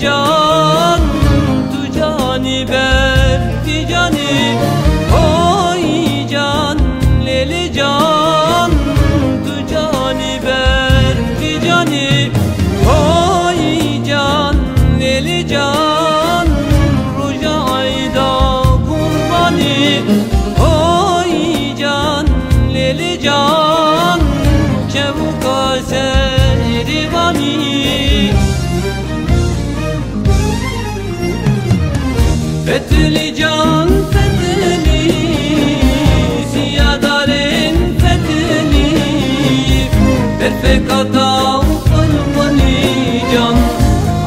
can tu cani berdi cani oy can leli can tu cani berdi cani oy can leli can ruja ayda kurbani oy can leli can çevuka serivani Fethli can fethli ziyadaren fethli perfekata kalmani can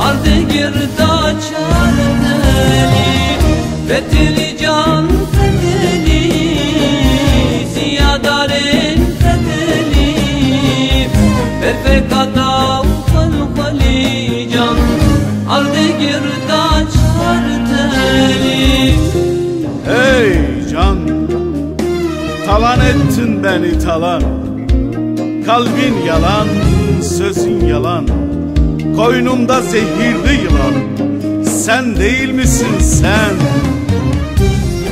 arde girda çarneli Fethli can fethli ziyadaren fethli perfekata kalmani can arde girda Ey can, talan ettin beni talan. Kalbin yalan, sözün yalan. Koynumda zehirli yılan. Sen değil misin sen?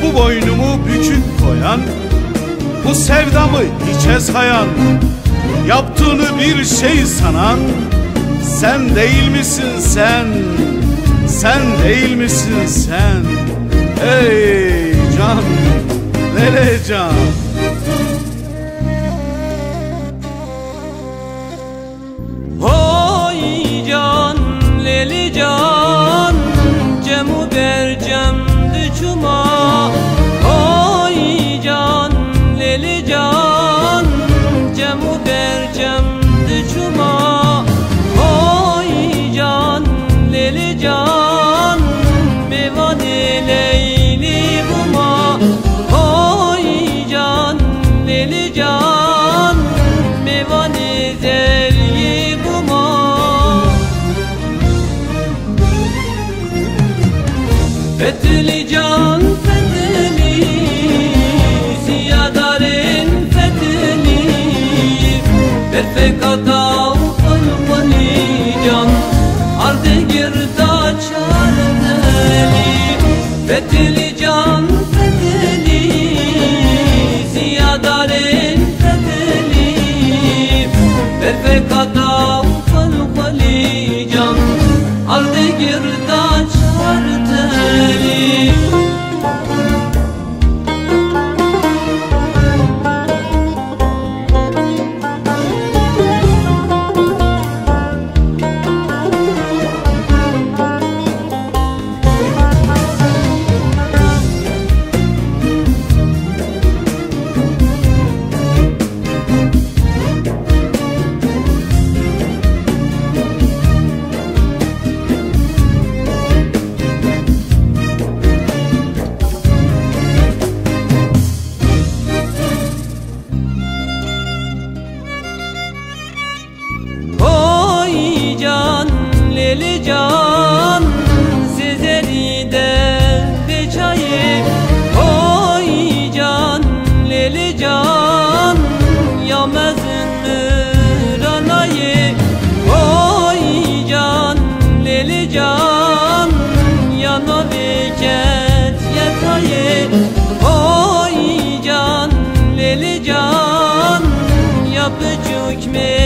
Bu boynumu bükük koyan, bu sevdamı hiçe sayan, yaptığını bir şey sanan, sen değil misin sen? Sen değil misin sen? Ey can, lele can. Oy can, leli can, cemu bercem düşuma. Oy can, leli can, cemu bercem düşuma. Oy can, leli can, mevane leyli buma. Oy can, leli can, mevane zeryi buma. Fethli can fethli ziyadaren fethli perfekata kalmani can arde girda çarneli Fethli can fethli ziyadaren fethli perfekata kalmani can arde girda çarneli Leli can Sezeri'de beçayı Oy can leli can Yamezin ranayı Oy can leli can Yana veket yetayı Oy can leli can Yapıcık me